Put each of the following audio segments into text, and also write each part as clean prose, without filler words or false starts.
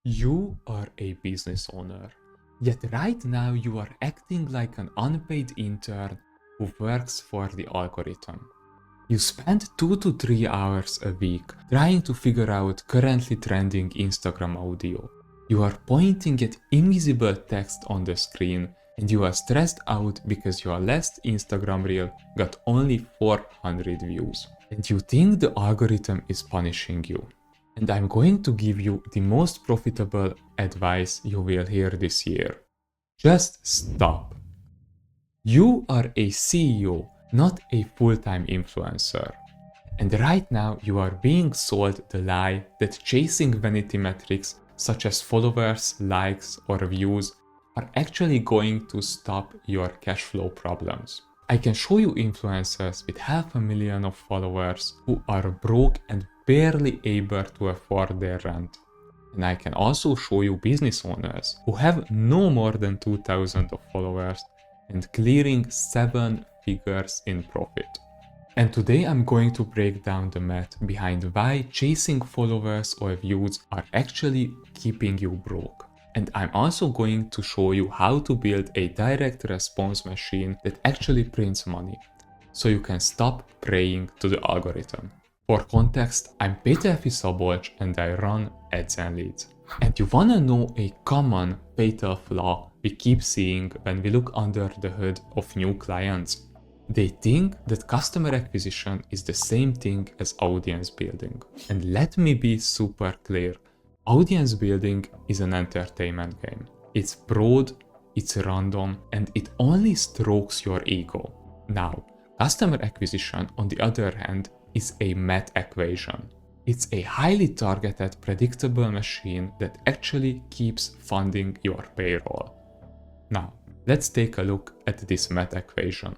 You are a business owner, yet right now you are acting like an unpaid intern who works for the algorithm. You spend 2 to 3 hours a week trying to figure out currently trending Instagram audio. You are pointing at invisible text on the screen and you are stressed out because your last Instagram reel got only 400 views. And you think the algorithm is punishing you. And I'm going to give you the most profitable advice you will hear this year. Just stop. You are a CEO, not a full-time influencer. And right now you are being sold the lie that chasing vanity metrics such as followers, likes, or views are actually going to stop your cash flow problems. I can show you influencers with 500,000 of followers who are broke and barely able to afford their rent. And I can also show you business owners who have no more than 2,000 of followers and clearing 7 figures in profit. And today I'm going to break down the math behind why chasing followers or views are actually keeping you broke. And I'm also going to show you how to build a direct response machine that actually prints money, so you can stop praying to the algorithm. For context, I'm Péter Szabolcs and I run Ads and Leads. And you wanna know a common fatal flaw we keep seeing when we look under the hood of new clients? They think that customer acquisition is the same thing as audience building. And let me be super clear. Audience building is an entertainment game. It's broad, it's random, and it only strokes your ego. Now, customer acquisition, on the other hand, is a math equation. It's a highly targeted, predictable machine that actually keeps funding your payroll. Now, let's take a look at this math equation.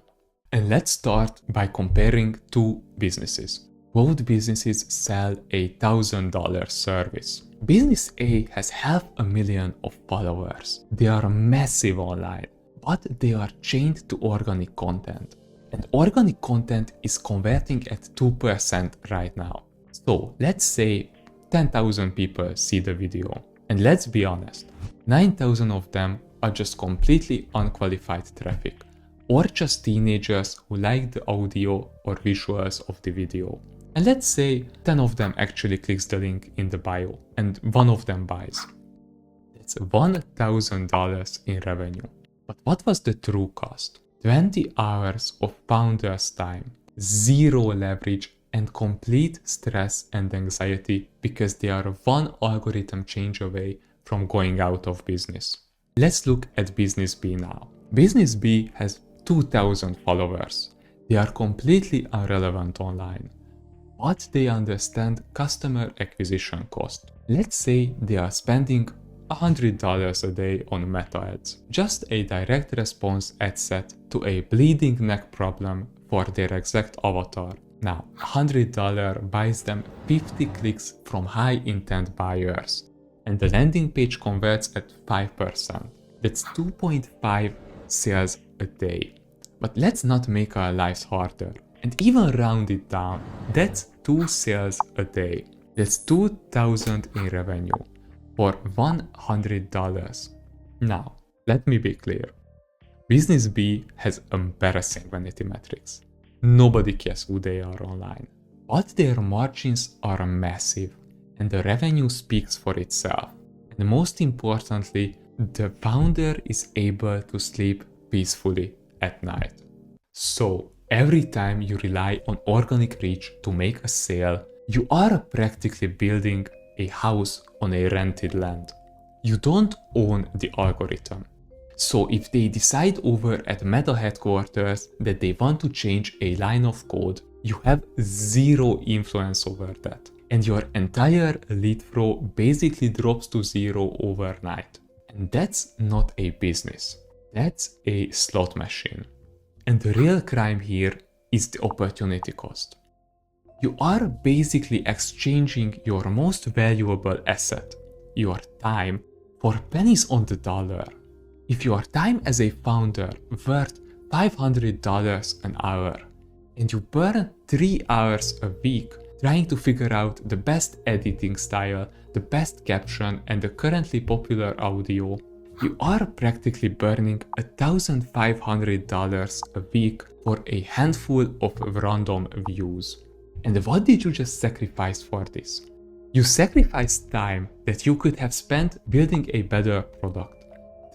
And let's start by comparing two businesses. Both businesses sell a $1,000 service. Business A has 500,000 of followers. They are massive online, but they are chained to organic content. And organic content is converting at 2% right now. So let's say 10,000 people see the video. And let's be honest, 9,000 of them are just completely unqualified traffic, or just teenagers who like the audio or visuals of the video. And let's say 10 of them actually clicks the link in the bio and one of them buys. That's $1,000 in revenue. But what was the true cost? 20 hours of founder's time, zero leverage, and complete stress and anxiety because they are one algorithm change away from going out of business. Let's look at Business B now. Business B has 2,000 followers. They are completely irrelevant online, but they understand customer acquisition cost. Let's say they are spending $100 a day on Meta ads, just a direct response ad set to a bleeding neck problem for their exact avatar. Now, $100 buys them 50 clicks from high intent buyers, and the landing page converts at 5%. That's 2.5 sales a day. But let's not make our lives harder and even round it down. That's 2 sales a day. That's 2,000 in revenue for $100. Now, let me be clear. Business B has embarrassing vanity metrics. Nobody cares who they are online. But their margins are massive and the revenue speaks for itself. And most importantly, the founder is able to sleep peacefully at night. So, every time you rely on organic reach to make a sale, you are practically building a house on a rented land. You don't own the algorithm. So if they decide over at Meta headquarters that they want to change a line of code, you have zero influence over that. And your entire lead flow basically drops to zero overnight. And that's not a business. That's a slot machine. And the real crime here is the opportunity cost. You are basically exchanging your most valuable asset, your time, for pennies on the dollar. If your time as a founder worth $500 an hour, and you burn 3 hours a week trying to figure out the best editing style the best caption, and the currently popular audio, you are practically burning $1,500 a week for a handful of random views. And what did you just sacrifice for this? You sacrificed time that you could have spent building a better product,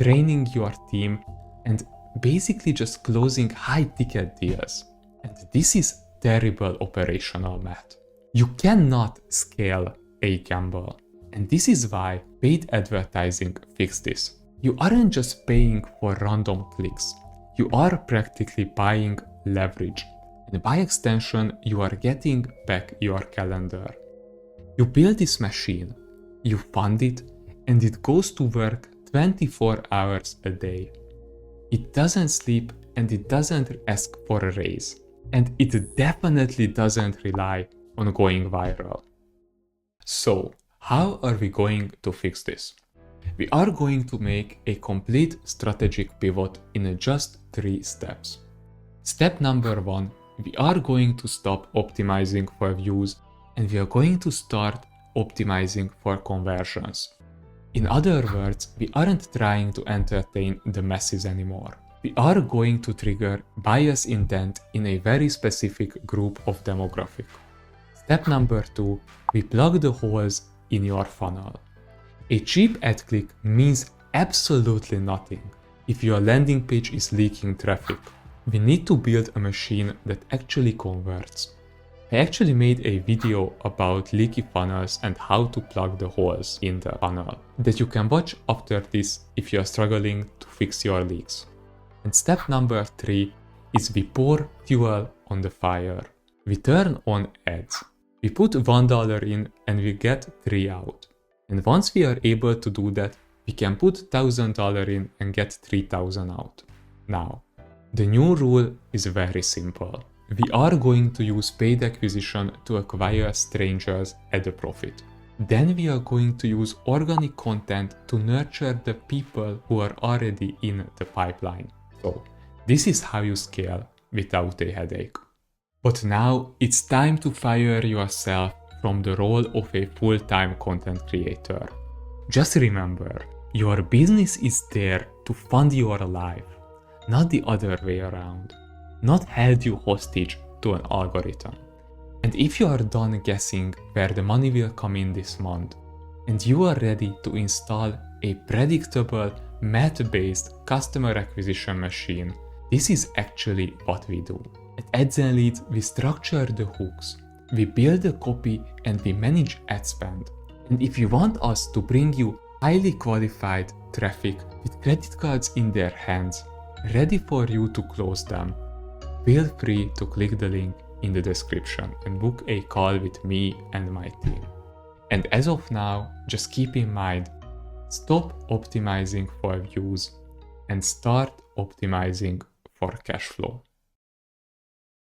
training your team, and basically just closing high-ticket deals. And this is terrible operational math. You cannot scale a gamble. And this is why paid advertising fixed this. You aren't just paying for random clicks. You are practically buying leverage. And by extension, you are getting back your calendar. You build this machine, you fund it, and it goes to work 24 hours a day. It doesn't sleep and it doesn't ask for a raise. And it definitely doesn't rely on going viral. So, how are we going to fix this? We are going to make a complete strategic pivot in just 3 steps. Step number 1, we are going to stop optimizing for views and we are going to start optimizing for conversions. In other words, we aren't trying to entertain the masses anymore. We are going to trigger bias intent in a very specific group of demographic. Step number 2, we plug the holes in your funnel. A cheap ad click means absolutely nothing if your landing page is leaking traffic. We need to build a machine that actually converts. I actually made a video about leaky funnels and how to plug the holes in the funnel that you can watch after this if you are struggling to fix your leaks. And step number 3 is we pour fuel on the fire. We turn on ads. We put $1 in and we get 3 out. And once we are able to do that, we can put $1,000 in and get 3,000 out. Now, the new rule is very simple. We are going to use paid acquisition to acquire strangers at a profit. Then we are going to use organic content to nurture the people who are already in the pipeline. So, this is how you scale without a headache. But now it's time to fire yourself from the role of a full-time content creator. Just remember, your business is there to fund your life, not the other way around. Not held you hostage to an algorithm. And if you are done guessing where the money will come in this month, and you are ready to install a predictable, math-based customer acquisition machine, this is actually what we do. At Ads and Leads, we structure the hooks, we build the copy, and we manage ad spend. And if you want us to bring you highly qualified traffic with credit cards in their hands, ready for you to close them, feel free to click the link in the description and book a call with me and my team. And as of now, just keep in mind, stop optimizing for views and start optimizing for cash flow.